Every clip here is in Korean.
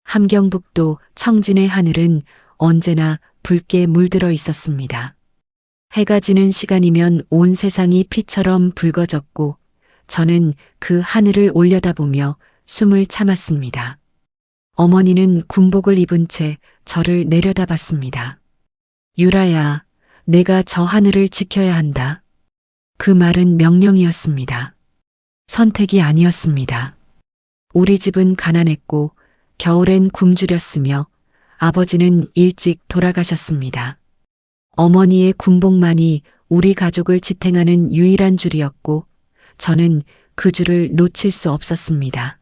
함경북도 청진의 하늘은 언제나 붉게 물들어 있었습니다. 해가 지는 시간이면 온 세상이 피처럼 붉어졌고 저는 그 하늘을 올려다보며 숨을 참았습니다. 어머니는 군복을 입은 채 저를 내려다봤습니다. 유라야, 내가 저 하늘을 지켜야 한다. 그 말은 명령이었습니다. 선택이 아니었습니다. 우리 집은 가난했고 겨울엔 굶주렸으며 아버지는 일찍 돌아가셨습니다. 어머니의 군복만이 우리 가족을 지탱하는 유일한 줄이었고 저는 그 줄을 놓칠 수 없었습니다.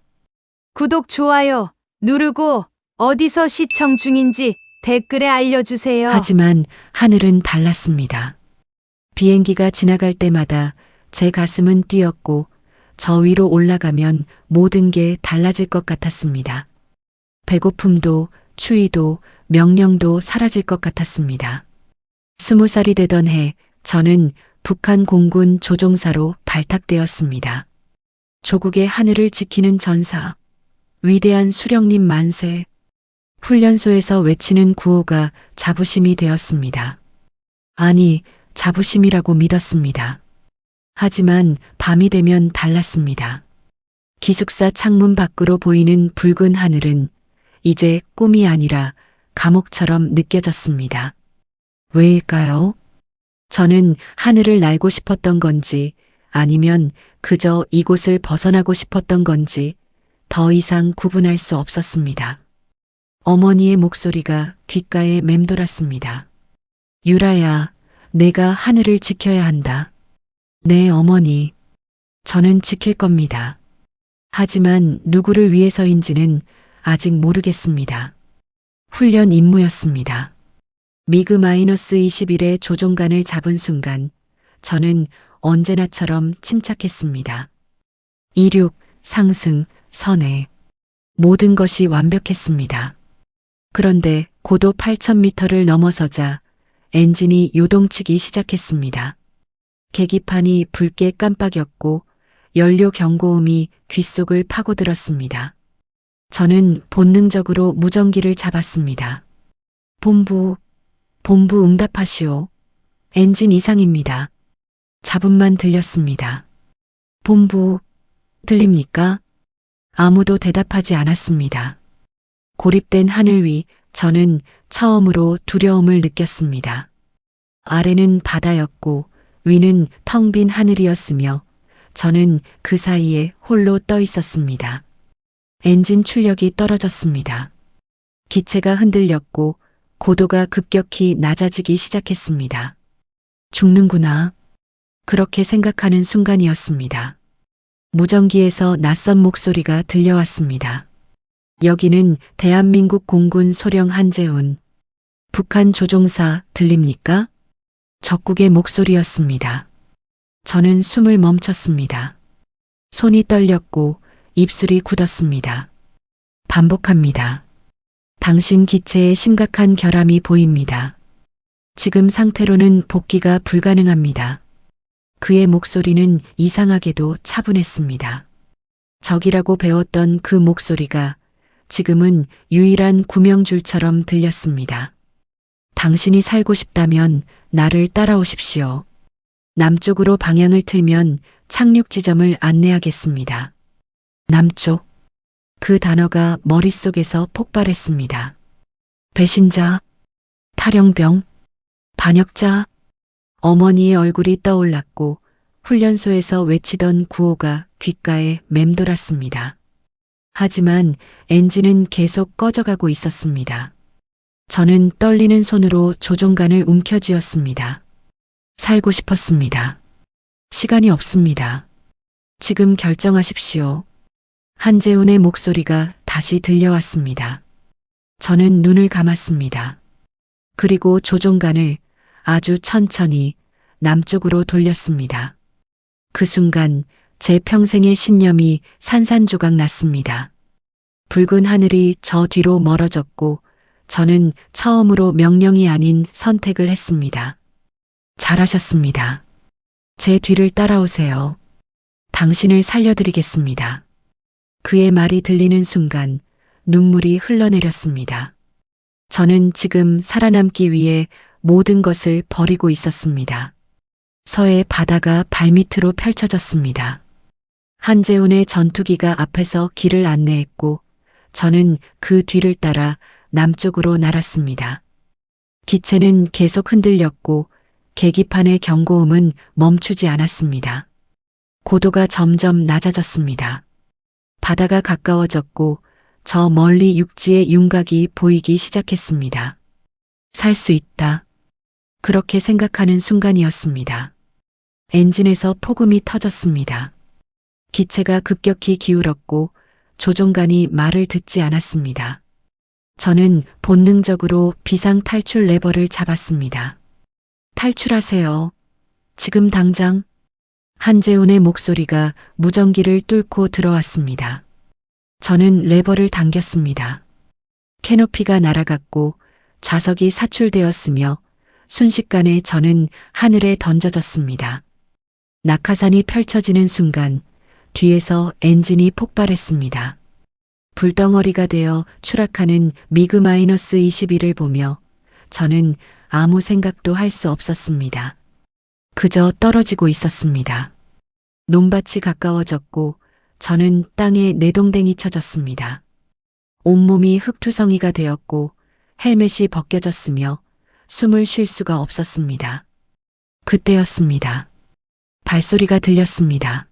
구독, 좋아요 누르고 어디서 시청 중인지 댓글에 알려주세요. 하지만 하늘은 달랐습니다. 비행기가 지나갈 때마다 제 가슴은 뛰었고 저 위로 올라가면 모든 게 달라질 것 같았습니다. 배고픔도 추위도 명령도 사라질 것 같았습니다. 20살이 되던 해 저는 북한 공군 조종사로 발탁되었습니다. 조국의 하늘을 지키는 전사, 위대한 수령님 만세. 훈련소에서 외치는 구호가 자부심이 되었습니다. 아니, 자부심이라고 믿었습니다. 하지만 밤이 되면 달랐습니다. 기숙사 창문 밖으로 보이는 붉은 하늘은 이제 꿈이 아니라 감옥처럼 느껴졌습니다. 왜일까요? 저는 하늘을 날고 싶었던 건지 아니면 그저 이곳을 벗어나고 싶었던 건지 더 이상 구분할 수 없었습니다. 어머니의 목소리가 귓가에 맴돌았습니다. 유라야, 내가 하늘을 지켜야 한다. 네, 어머니. 저는 지킬 겁니다. 하지만 누구를 위해서인지는 아직 모르겠습니다. 훈련 임무였습니다. 미그-21의 조종관을 잡은 순간 저는 언제나처럼 침착했습니다. 이륙, 상승, 선회. 모든 것이 완벽했습니다. 그런데 고도 8,000m를 넘어서자 엔진이 요동치기 시작했습니다. 계기판이 붉게 깜빡였고 연료 경고음이 귓속을 파고들었습니다. 저는 본능적으로 무전기를 잡았습니다. 본부 응답하시오. 엔진 이상입니다. 잡음만 들렸습니다. 본부, 들립니까? 아무도 대답하지 않았습니다. 고립된 하늘 위 저는 처음으로 두려움을 느꼈습니다. 아래는 바다였고 위는 텅 빈 하늘이었으며 저는 그 사이에 홀로 떠 있었습니다. 엔진 출력이 떨어졌습니다. 기체가 흔들렸고 고도가 급격히 낮아지기 시작했습니다. 죽는구나. 그렇게 생각하는 순간이었습니다. 무전기에서 낯선 목소리가 들려왔습니다. 여기는 대한민국 공군 소령 한재훈. 북한 조종사 들립니까? 적국의 목소리였습니다. 저는 숨을 멈췄습니다. 손이 떨렸고 입술이 굳었습니다. 반복합니다. 당신 기체에 심각한 결함이 보입니다. 지금 상태로는 복귀가 불가능합니다. 그의 목소리는 이상하게도 차분했습니다. 적이라고 배웠던 그 목소리가 지금은 유일한 구명줄처럼 들렸습니다. 당신이 살고 싶다면 나를 따라오십시오. 남쪽으로 방향을 틀면 착륙 지점을 안내하겠습니다. 남쪽. 그 단어가 머릿속에서 폭발했습니다. 배신자, 탈영병, 반역자. 어머니의 얼굴이 떠올랐고 훈련소에서 외치던 구호가 귓가에 맴돌았습니다. 하지만 엔진은 계속 꺼져가고 있었습니다. 저는 떨리는 손으로 조종관을 움켜쥐었습니다. 살고 싶었습니다. 시간이 없습니다. 지금 결정하십시오. 한재훈의 목소리가 다시 들려왔습니다. 저는 눈을 감았습니다. 그리고 조종관을 아주 천천히 남쪽으로 돌렸습니다. 그 순간 제 평생의 신념이 산산조각 났습니다. 붉은 하늘이 저 뒤로 멀어졌고 저는 처음으로 명령이 아닌 선택을 했습니다. 잘하셨습니다. 제 뒤를 따라오세요. 당신을 살려드리겠습니다. 그의 말이 들리는 순간 눈물이 흘러내렸습니다. 저는 지금 살아남기 위해 모든 것을 버리고 있었습니다. 서해 바다가 발밑으로 펼쳐졌습니다. 한재훈의 전투기가 앞에서 길을 안내했고 저는 그 뒤를 따라 남쪽으로 날았습니다. 기체는 계속 흔들렸고 계기판의 경고음은 멈추지 않았습니다. 고도가 점점 낮아졌습니다. 바다가 가까워졌고 저 멀리 육지의 윤곽이 보이기 시작했습니다. 살 수 있다. 그렇게 생각하는 순간이었습니다. 엔진에서 폭음이 터졌습니다. 기체가 급격히 기울었고 조종관이 말을 듣지 않았습니다. 저는 본능적으로 비상 탈출 레버를 잡았습니다. 탈출하세요. 지금 당장. 한재훈의 목소리가 무전기를 뚫고 들어왔습니다. 저는 레버를 당겼습니다. 캐노피가 날아갔고 좌석이 사출되었으며 순식간에 저는 하늘에 던져졌습니다. 낙하산이 펼쳐지는 순간 뒤에서 엔진이 폭발했습니다. 불덩어리가 되어 추락하는 미그-21을 보며 저는 아무 생각도 할 수 없었습니다. 그저 떨어지고 있었습니다. 논밭이 가까워졌고 저는 땅에 내동댕이 쳐졌습니다. 온몸이 흙투성이가 되었고 헬멧이 벗겨졌으며 숨을 쉴 수가 없었습니다. 그때였습니다. 발소리가 들렸습니다.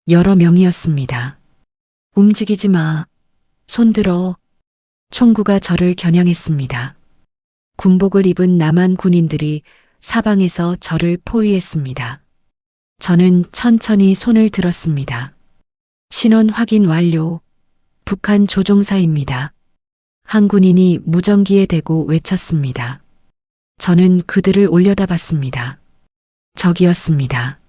여러 명이었습니다. 움직이지 마. 손 들어. 총구가 저를 겨냥했습니다. 군복을 입은 남한 군인들이 사방에서 저를 포위했습니다. 저는 천천히 손을 들었습니다. 신원 확인 완료. 북한 조종사입니다. 한 군인이 무전기에 대고 외쳤습니다. 저는 그들을 올려다봤습니다. 적이었습니다.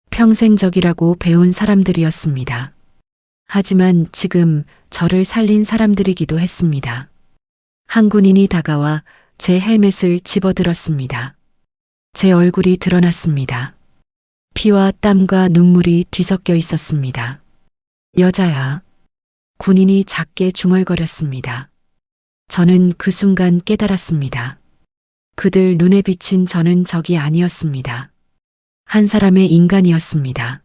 평생 적이라고 배운 사람들이었습니다. 하지만 지금 저를 살린 사람들이기도 했습니다. 한 군인이 다가와 제 헬멧을 집어들었습니다. 제 얼굴이 드러났습니다. 피와 땀과 눈물이 뒤섞여 있었습니다. 여자야. 군인이 작게 중얼거렸습니다. 저는 그 순간 깨달았습니다. 그들 눈에 비친 저는 적이 아니었습니다. 한 사람의 인간이었습니다.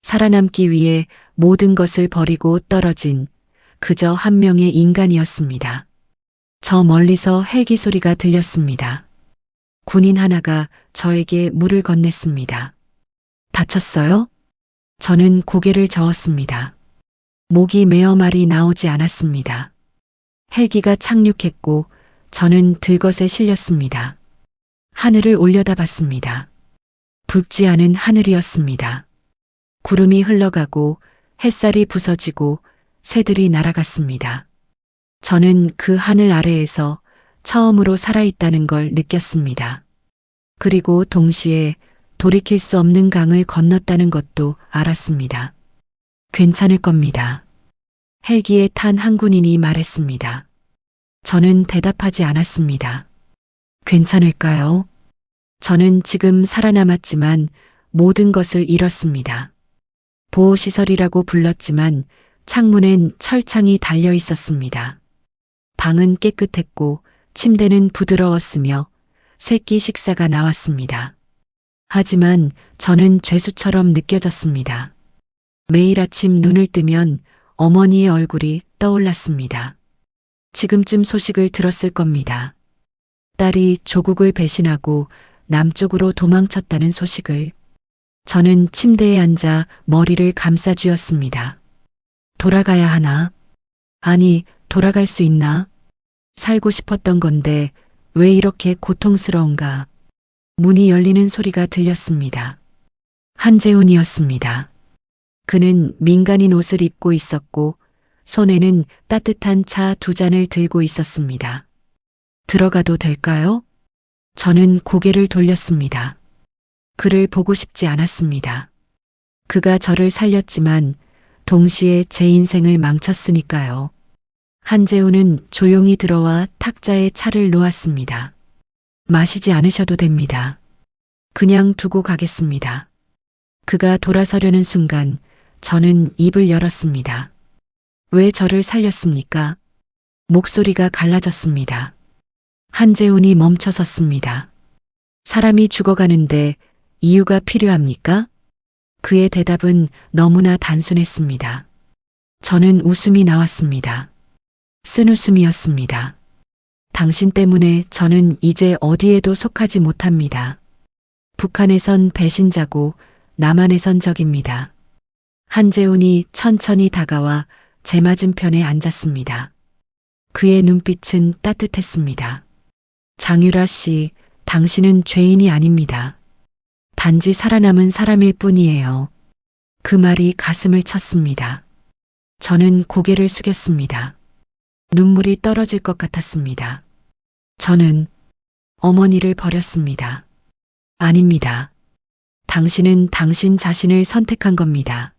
살아남기 위해 모든 것을 버리고 떨어진 그저 한 명의 인간이었습니다. 저 멀리서 헬기 소리가 들렸습니다. 군인 하나가 저에게 물을 건넸습니다. 다쳤어요? 저는 고개를 저었습니다. 목이 메어 말이 나오지 않았습니다. 헬기가 착륙했고 저는 들것에 실렸습니다. 하늘을 올려다봤습니다. 붉지 않은 하늘이었습니다. 구름이 흘러가고 햇살이 부서지고 새들이 날아갔습니다. 저는 그 하늘 아래에서 처음으로 살아있다는 걸 느꼈습니다. 그리고 동시에 돌이킬 수 없는 강을 건넜다는 것도 알았습니다. 괜찮을 겁니다. 헬기에 탄 한 군인이 말했습니다. 저는 대답하지 않았습니다. 괜찮을까요? 저는 지금 살아남았지만 모든 것을 잃었습니다. 보호시설이라고 불렀지만 창문엔 철창이 달려 있었습니다. 방은 깨끗했고 침대는 부드러웠으며 새끼 식사가 나왔습니다. 하지만 저는 죄수처럼 느껴졌습니다. 매일 아침 눈을 뜨면 어머니의 얼굴이 떠올랐습니다. 지금쯤 소식을 들었을 겁니다. 딸이 조국을 배신하고 남쪽으로 도망쳤다는 소식을. 저는 침대에 앉아 머리를 감싸쥐었습니다. 돌아가야 하나? 아니, 돌아갈 수 있나? 살고 싶었던 건데 왜 이렇게 고통스러운가? 문이 열리는 소리가 들렸습니다. 한재훈이었습니다. 그는 민간인 옷을 입고 있었고 손에는 따뜻한 차 2잔을 들고 있었습니다. 들어가도 될까요? 저는 고개를 돌렸습니다. 그를 보고 싶지 않았습니다. 그가 저를 살렸지만 동시에 제 인생을 망쳤으니까요. 한재훈은 조용히 들어와 탁자에 차를 놓았습니다. 마시지 않으셔도 됩니다. 그냥 두고 가겠습니다. 그가 돌아서려는 순간 저는 입을 열었습니다. 왜 저를 살렸습니까? 목소리가 갈라졌습니다. 한재훈이 멈춰섰습니다. 사람이 죽어가는데 이유가 필요합니까? 그의 대답은 너무나 단순했습니다. 저는 웃음이 나왔습니다. 쓴웃음이었습니다. 당신 때문에 저는 이제 어디에도 속하지 못합니다. 북한에선 배신자고 남한에선 적입니다. 한재훈이 천천히 다가와 제 맞은편에 앉았습니다. 그의 눈빛은 따뜻했습니다. 장유라 씨, 당신은 죄인이 아닙니다. 단지 살아남은 사람일 뿐이에요. 그 말이 가슴을 쳤습니다. 저는 고개를 숙였습니다. 눈물이 떨어질 것 같았습니다. 저는 어머니를 버렸습니다. 아닙니다. 당신은 당신 자신을 선택한 겁니다.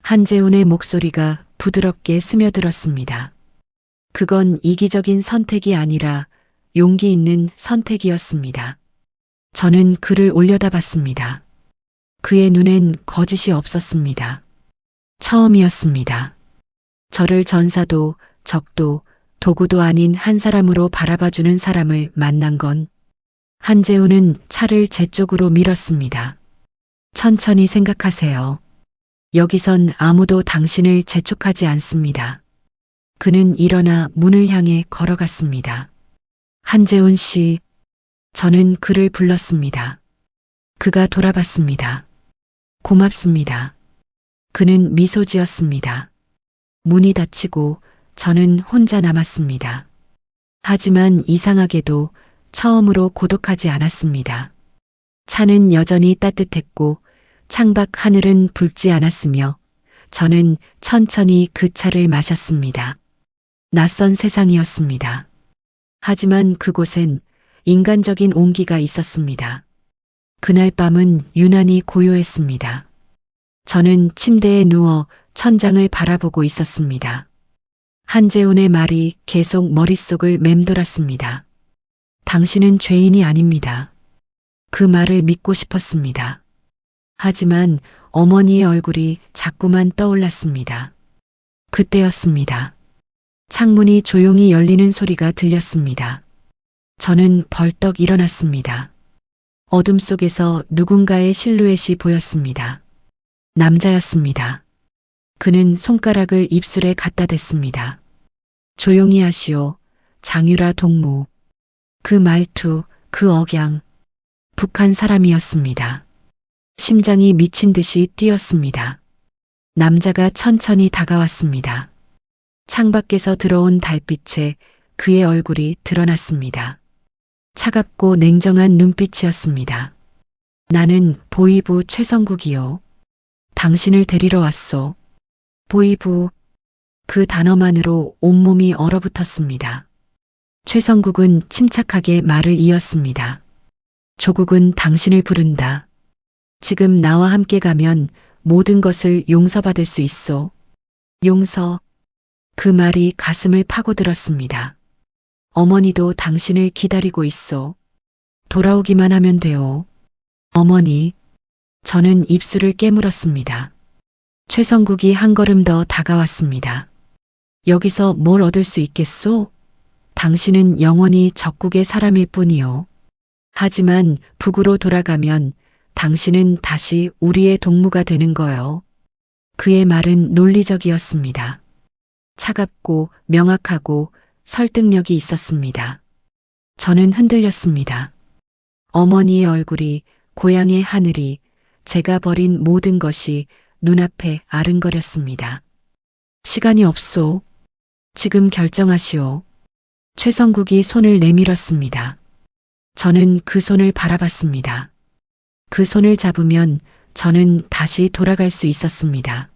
한재훈의 목소리가 부드럽게 스며들었습니다. 그건 이기적인 선택이 아니라 용기 있는 선택이었습니다. 저는 그를 올려다봤습니다. 그의 눈엔 거짓이 없었습니다. 처음이었습니다. 저를 전사도 적도 도구도 아닌 한 사람으로 바라봐주는 사람을 만난 건 한재훈은 차를 제 쪽으로 밀었습니다. 천천히 생각하세요. 여기선 아무도 당신을 재촉하지 않습니다. 그는 일어나 문을 향해 걸어갔습니다. 한재훈 씨, 저는 그를 불렀습니다. 그가 돌아봤습니다. 고맙습니다. 그는 미소 지었습니다. 문이 닫히고 저는 혼자 남았습니다. 하지만 이상하게도 처음으로 고독하지 않았습니다. 차는 여전히 따뜻했고 창밖 하늘은 붉지 않았으며 저는 천천히 그 차를 마셨습니다. 낯선 세상이었습니다. 하지만 그곳엔 인간적인 온기가 있었습니다. 그날 밤은 유난히 고요했습니다. 저는 침대에 누워 천장을 바라보고 있었습니다. 한재훈의 말이 계속 머릿속을 맴돌았습니다. 당신은 죄인이 아닙니다. 그 말을 믿고 싶었습니다. 하지만 어머니의 얼굴이 자꾸만 떠올랐습니다. 그때였습니다. 창문이 조용히 열리는 소리가 들렸습니다. 저는 벌떡 일어났습니다. 어둠 속에서 누군가의 실루엣이 보였습니다. 남자였습니다. 그는 손가락을 입술에 갖다 댔습니다. 조용히 하시오, 장유라 동무. 그 말투, 그 억양, 북한 사람이었습니다. 심장이 미친 듯이 뛰었습니다. 남자가 천천히 다가왔습니다. 창밖에서 들어온 달빛에 그의 얼굴이 드러났습니다. 차갑고 냉정한 눈빛이었습니다. 나는 보이부 최성국이요. 당신을 데리러 왔소. 보이부. 그 단어만으로 온몸이 얼어붙었습니다. 최성국은 침착하게 말을 이었습니다. 조국은 당신을 부른다. 지금 나와 함께 가면 모든 것을 용서받을 수 있소. 용서. 그 말이 가슴을 파고들었습니다. 어머니도 당신을 기다리고 있소. 돌아오기만 하면 돼요. 어머니. 저는 입술을 깨물었습니다. 최성국이 한 걸음 더 다가왔습니다. 여기서 뭘 얻을 수 있겠소? 당신은 영원히 적국의 사람일 뿐이요. 하지만 북으로 돌아가면 당신은 다시 우리의 동무가 되는 거요. 그의 말은 논리적이었습니다. 차갑고 명확하고 설득력이 있었습니다. 저는 흔들렸습니다. 어머니의 얼굴이, 고향의 하늘이, 제가 버린 모든 것이 눈앞에 아른거렸습니다. 시간이 없소. 지금 결정하시오. 최성국이 손을 내밀었습니다. 저는 그 손을 바라봤습니다. 그 손을 잡으면 저는 다시 돌아갈 수 있었습니다.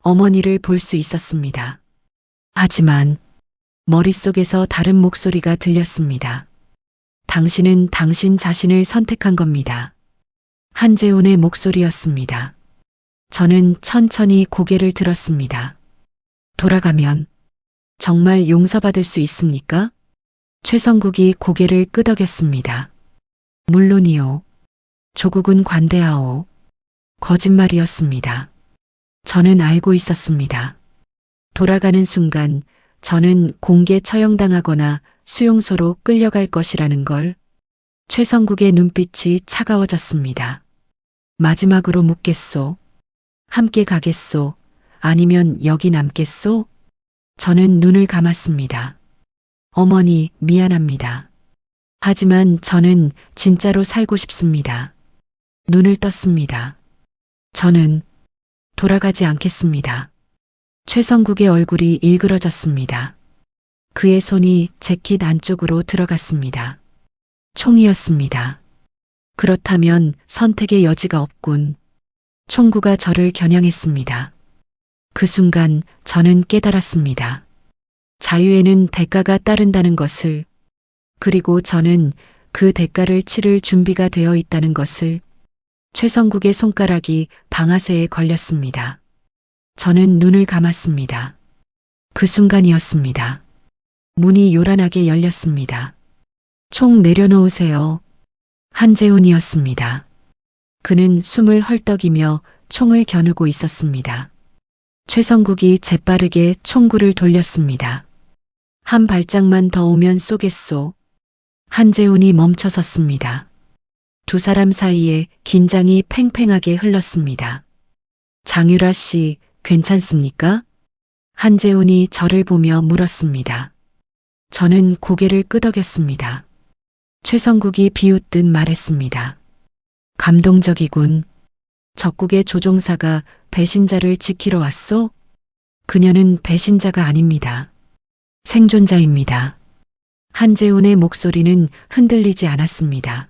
어머니를 볼 수 있었습니다. 하지만 머릿속에서 다른 목소리가 들렸습니다. 당신은 당신 자신을 선택한 겁니다. 한재훈의 목소리였습니다. 저는 천천히 고개를 들었습니다. 돌아가면 정말 용서받을 수 있습니까? 최성국이 고개를 끄덕였습니다. 물론이요. 조국은 관대하오. 거짓말이었습니다. 저는 알고 있었습니다. 돌아가는 순간 저는 공개 처형당하거나 수용소로 끌려갈 것이라는 걸. 최성국의 눈빛이 차가워졌습니다. 마지막으로 묻겠소. 함께 가겠소. 아니면 여기 남겠소? 저는 눈을 감았습니다. 어머니, 미안합니다. 하지만 저는 진짜로 살고 싶습니다. 눈을 떴습니다. 저는 돌아가지 않겠습니다. 최성국의 얼굴이 일그러졌습니다. 그의 손이 재킷 안쪽으로 들어갔습니다. 총이었습니다. 그렇다면 선택의 여지가 없군. 총구가 저를 겨냥했습니다. 그 순간 저는 깨달았습니다. 자유에는 대가가 따른다는 것을, 그리고 저는 그 대가를 치를 준비가 되어 있다는 것을. 최성국의 손가락이 방아쇠에 걸렸습니다. 저는 눈을 감았습니다. 그 순간이었습니다. 문이 요란하게 열렸습니다. 총 내려놓으세요. 한재훈이었습니다. 그는 숨을 헐떡이며 총을 겨누고 있었습니다. 최성국이 재빠르게 총구를 돌렸습니다. 한 발짝만 더 오면 쏘겠소. 한재훈이 멈춰섰습니다. 두 사람 사이에 긴장이 팽팽하게 흘렀습니다. 장유라 씨, 괜찮습니까? 한재훈이 저를 보며 물었습니다. 저는 고개를 끄덕였습니다. 최성국이 비웃듯 말했습니다. 감동적이군. 적국의 조종사가 배신자를 지키러 왔소? 그녀는 배신자가 아닙니다. 생존자입니다. 한재훈의 목소리는 흔들리지 않았습니다.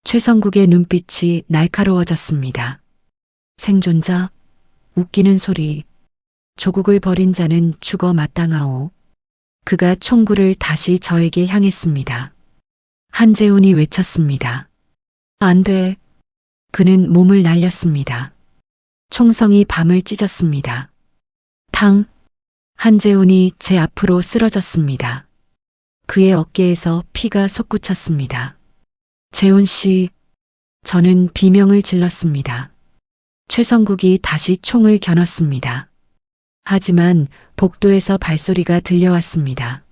최성국의 눈빛이 날카로워졌습니다. 생존자? 웃기는 소리. 조국을 버린 자는 죽어 마땅하오. 그가 총구를 다시 저에게 향했습니다. 한재훈이 외쳤습니다. 안 돼. 그는 몸을 날렸습니다. 총성이 밤을 찢었습니다. 탕. 한재훈이 제 앞으로 쓰러졌습니다. 그의 어깨에서 피가 솟구쳤습니다. 재훈 씨. 저는 비명을 질렀습니다. 최성국이 다시 총을 겨눴습니다. 하지만 복도에서 발소리가 들려왔습니다.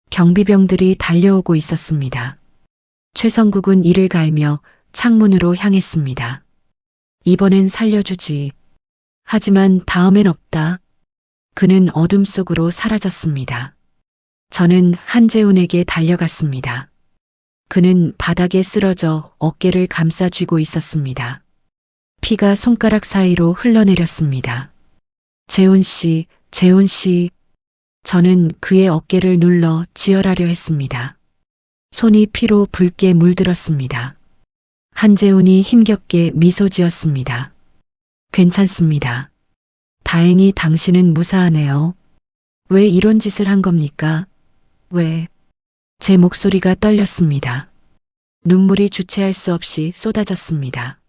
경비병들이 달려오고 있었습니다. 최성국은 이를 갈며 창문으로 향했습니다. 이번엔 살려주지. 하지만 다음엔 없다. 그는 어둠 속으로 사라졌습니다. 저는 한재훈에게 달려갔습니다. 그는 바닥에 쓰러져 어깨를 감싸 쥐고 있었습니다. 피가 손가락 사이로 흘러내렸습니다. 재훈 씨, 재훈 씨. 저는 그의 어깨를 눌러 지혈하려 했습니다. 손이 피로 붉게 물들었습니다. 한재훈이 힘겹게 미소 지었습니다. 괜찮습니다. 다행히 당신은 무사하네요. 왜 이런 짓을 한 겁니까? 왜? 제 목소리가 떨렸습니다. 눈물이 주체할 수 없이 쏟아졌습니다.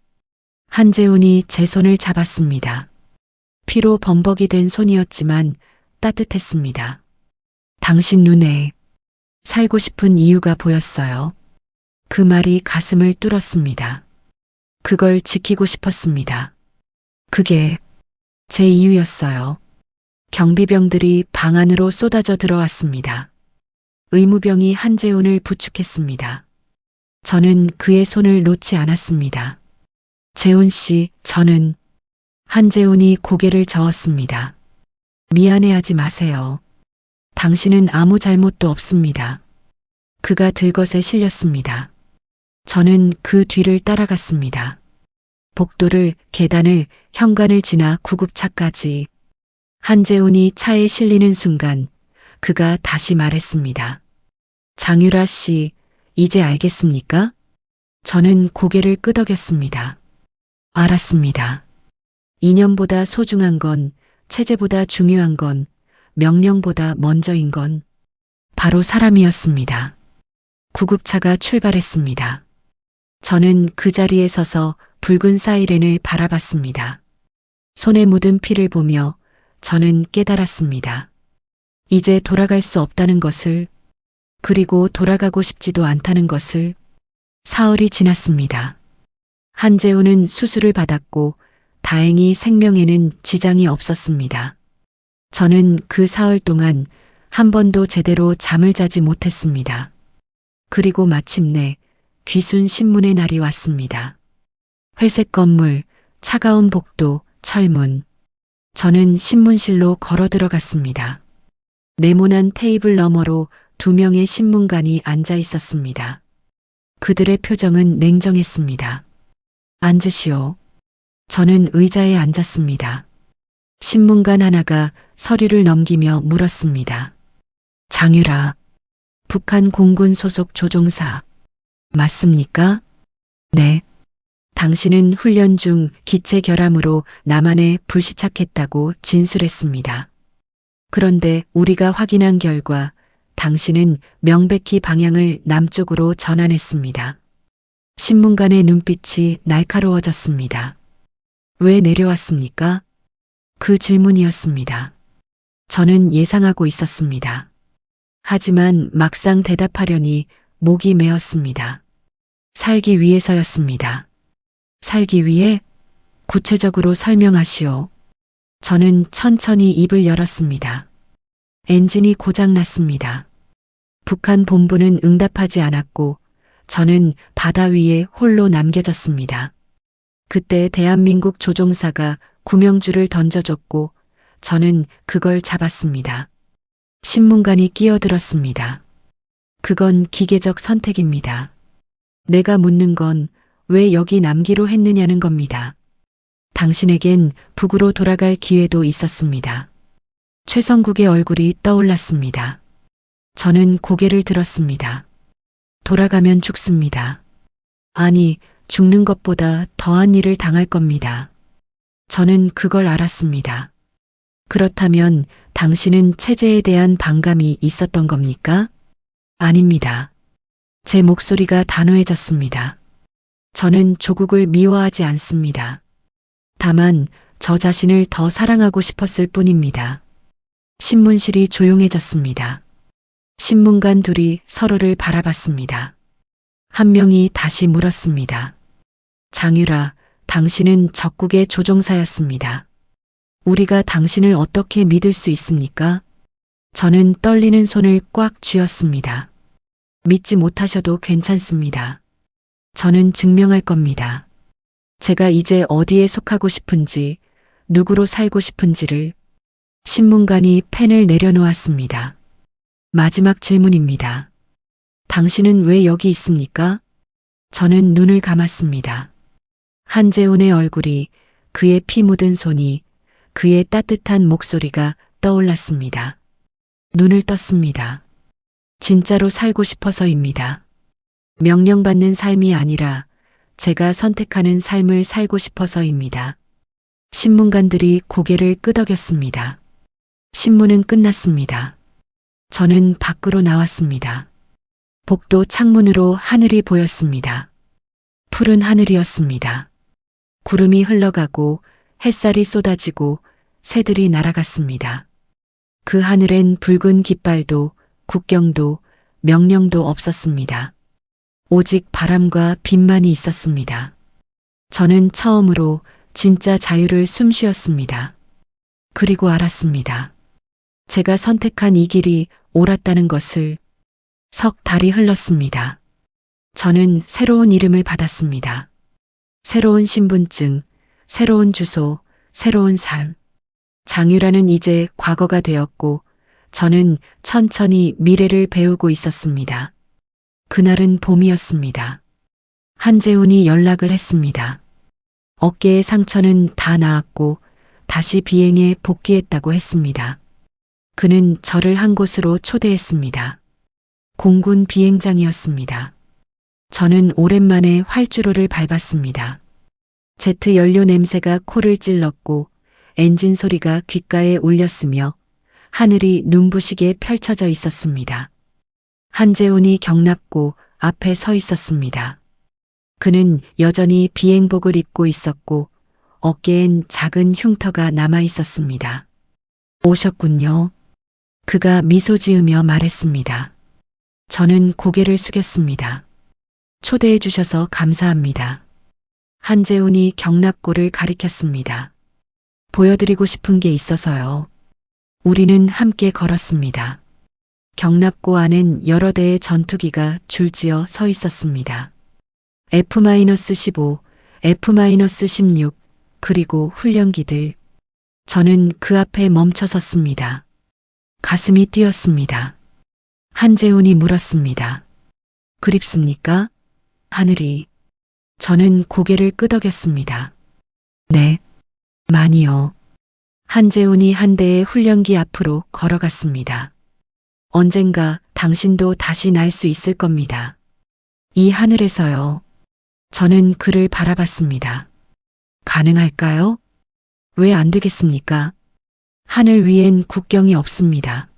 한재훈이 제 손을 잡았습니다. 피로 범벅이 된 손이었지만 따뜻했습니다. 당신 눈에 살고 싶은 이유가 보였어요. 그 말이 가슴을 뚫었습니다. 그걸 지키고 싶었습니다. 그게 제 이유였어요. 경비병들이 방 안으로 쏟아져 들어왔습니다. 의무병이 한재훈을 부축했습니다. 저는 그의 손을 놓지 않았습니다. 재훈 씨, 저는. 한재훈이 고개를 저었습니다. 미안해하지 마세요. 당신은 아무 잘못도 없습니다. 그가 들것에 실렸습니다. 저는 그 뒤를 따라갔습니다. 복도를, 계단을, 현관을 지나 구급차까지. 한재훈이 차에 실리는 순간 그가 다시 말했습니다. 장유라 씨, 이제 알겠습니까? 저는 고개를 끄덕였습니다. 알았습니다. 이념보다 소중한 건, 체제보다 중요한 건, 명령보다 먼저인 건 바로 사람이었습니다. 구급차가 출발했습니다. 저는 그 자리에 서서 붉은 사이렌을 바라봤습니다. 손에 묻은 피를 보며 저는 깨달았습니다. 이제 돌아갈 수 없다는 것을, 그리고 돌아가고 싶지도 않다는 것을. 사흘이 지났습니다. 한재훈은 수술을 받았고 다행히 생명에는 지장이 없었습니다. 저는 그 사흘 동안 한 번도 제대로 잠을 자지 못했습니다. 그리고 마침내 귀순 신문의 날이 왔습니다. 회색 건물, 차가운 복도, 철문. 저는 신문실로 걸어 들어갔습니다. 네모난 테이블 너머로 2명의 신문관이 앉아 있었습니다. 그들의 표정은 냉정했습니다. 앉으시오. 저는 의자에 앉았습니다. 신문관 하나가 서류를 넘기며 물었습니다. 장유라, 북한 공군 소속 조종사. 맞습니까? 네. 당신은 훈련 중 기체 결함으로 남한에 불시착했다고 진술했습니다. 그런데 우리가 확인한 결과 당신은 명백히 방향을 남쪽으로 전환했습니다. 신문관의 눈빛이 날카로워졌습니다. 왜 내려왔습니까? 그 질문이었습니다. 저는 예상하고 있었습니다. 하지만 막상 대답하려니 목이 메었습니다. 살기 위해서였습니다. 살기 위해? 구체적으로 설명하시오. 저는 천천히 입을 열었습니다. 엔진이 고장났습니다. 북한 본부는 응답하지 않았고 저는 바다 위에 홀로 남겨졌습니다. 그때 대한민국 조종사가 구명줄을 던져줬고 저는 그걸 잡았습니다. 신문관이 끼어들었습니다. 그건 기계적 선택입니다. 내가 묻는 건 왜 여기 남기로 했느냐는 겁니다. 당신에겐 북으로 돌아갈 기회도 있었습니다. 최성국의 얼굴이 떠올랐습니다. 저는 고개를 들었습니다. 돌아가면 죽습니다. 아니, 죽는 것보다 더한 일을 당할 겁니다. 저는 그걸 알았습니다. 그렇다면 당신은 체제에 대한 반감이 있었던 겁니까? 아닙니다. 제 목소리가 단호해졌습니다. 저는 조국을 미워하지 않습니다. 다만 저 자신을 더 사랑하고 싶었을 뿐입니다. 신문실이 조용해졌습니다. 신문관 둘이 서로를 바라봤습니다. 한 명이 다시 물었습니다. 장유라, 당신은 적국의 조종사였습니다. 우리가 당신을 어떻게 믿을 수 있습니까? 저는 떨리는 손을 꽉 쥐었습니다. 믿지 못하셔도 괜찮습니다. 저는 증명할 겁니다. 제가 이제 어디에 속하고 싶은지, 누구로 살고 싶은지를. 신문관이 펜을 내려놓았습니다. 마지막 질문입니다. 당신은 왜 여기 있습니까? 저는 눈을 감았습니다. 한재훈의 얼굴이, 그의 피 묻은 손이, 그의 따뜻한 목소리가 떠올랐습니다. 눈을 떴습니다. 진짜로 살고 싶어서입니다. 명령받는 삶이 아니라 제가 선택하는 삶을 살고 싶어서입니다. 신문관들이 고개를 끄덕였습니다. 신문은 끝났습니다. 저는 밖으로 나왔습니다. 복도 창문으로 하늘이 보였습니다. 푸른 하늘이었습니다. 구름이 흘러가고 햇살이 쏟아지고 새들이 날아갔습니다. 그 하늘엔 붉은 깃발도 국경도 명령도 없었습니다. 오직 바람과 빛만이 있었습니다. 저는 처음으로 진짜 자유를 숨쉬었습니다. 그리고 알았습니다. 제가 선택한 이 길이 옳았다는 것을. 석 달이 흘렀습니다. 저는 새로운 이름을 받았습니다. 새로운 신분증, 새로운 주소, 새로운 삶. 장유라는 이제 과거가 되었고 저는 천천히 미래를 배우고 있었습니다. 그날은 봄이었습니다. 한재훈이 연락을 했습니다. 어깨의 상처는 다 나았고 다시 비행에 복귀했다고 했습니다. 그는 저를 한 곳으로 초대했습니다. 공군 비행장이었습니다. 저는 오랜만에 활주로를 밟았습니다. 제트 연료 냄새가 코를 찔렀고 엔진 소리가 귓가에 울렸으며 하늘이 눈부시게 펼쳐져 있었습니다. 한재훈이 경납고 앞에 서 있었습니다. 그는 여전히 비행복을 입고 있었고 어깨엔 작은 흉터가 남아 있었습니다. 오셨군요. 그가 미소 지으며 말했습니다. 저는 고개를 숙였습니다. 초대해 주셔서 감사합니다. 한재훈이 경납고를 가리켰습니다. 보여드리고 싶은 게 있어서요. 우리는 함께 걸었습니다. 경납고 안엔 여러 대의 전투기가 줄지어 서 있었습니다. F-15, F-16, 그리고 훈련기들. 저는 그 앞에 멈춰 섰습니다. 가슴이 뛰었습니다. 한재훈이 물었습니다. 그립습니까? 하늘이. 저는 고개를 끄덕였습니다. 네, 많이요. 한재훈이 한 대의 훈련기 앞으로 걸어갔습니다. 언젠가 당신도 다시 날 수 있을 겁니다. 이 하늘에서요. 저는 그를 바라봤습니다. 가능할까요? 왜 안 되겠습니까? 하늘 위엔 국경이 없습니다.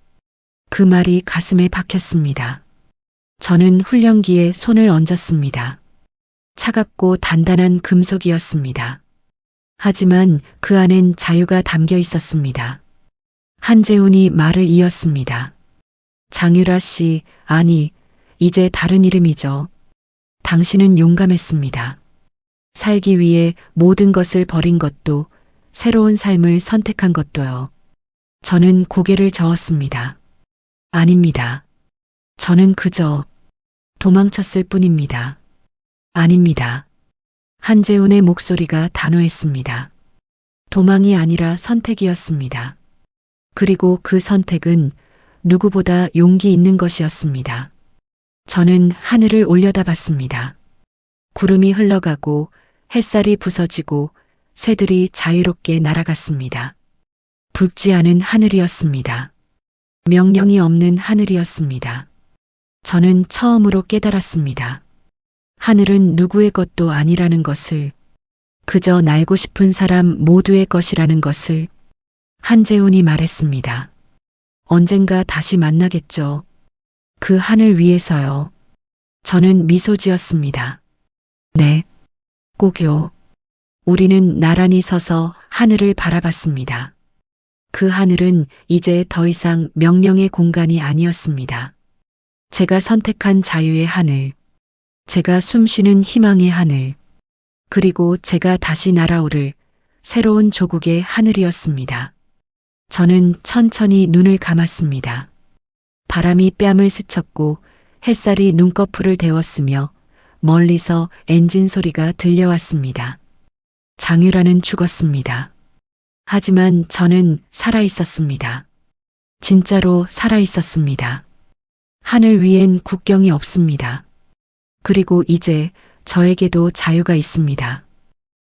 그 말이 가슴에 박혔습니다. 저는 훈련기에 손을 얹었습니다. 차갑고 단단한 금속이었습니다. 하지만 그 안엔 자유가 담겨 있었습니다. 한재훈이 말을 이었습니다. 장유라 씨, 아니, 이제 다른 이름이죠. 당신은 용감했습니다. 살기 위해 모든 것을 버린 것도, 새로운 삶을 선택한 것도요. 저는 고개를 저었습니다. 아닙니다. 저는 그저 도망쳤을 뿐입니다. 아닙니다. 한재훈의 목소리가 단호했습니다. 도망이 아니라 선택이었습니다. 그리고 그 선택은 누구보다 용기 있는 것이었습니다. 저는 하늘을 올려다봤습니다. 구름이 흘러가고 햇살이 부서지고 새들이 자유롭게 날아갔습니다. 붉지 않은 하늘이었습니다. 명령이 없는 하늘이었습니다. 저는 처음으로 깨달았습니다. 하늘은 누구의 것도 아니라는 것을, 그저 날고 싶은 사람 모두의 것이라는 것을. 한재훈이 말했습니다. 언젠가 다시 만나겠죠. 그 하늘 위에서요. 저는 미소 지었습니다. 네, 꼭요. 우리는 나란히 서서 하늘을 바라봤습니다. 그 하늘은 이제 더 이상 명령의 공간이 아니었습니다. 제가 선택한 자유의 하늘, 제가 숨쉬는 희망의 하늘, 그리고 제가 다시 날아오를 새로운 조국의 하늘이었습니다. 저는 천천히 눈을 감았습니다. 바람이 뺨을 스쳤고 햇살이 눈꺼풀을 데웠으며 멀리서 엔진 소리가 들려왔습니다. 장유라는 죽었습니다. 하지만 저는 살아 있었습니다. 진짜로 살아 있었습니다. 하늘 위엔 국경이 없습니다. 그리고 이제 저에게도 자유가 있습니다.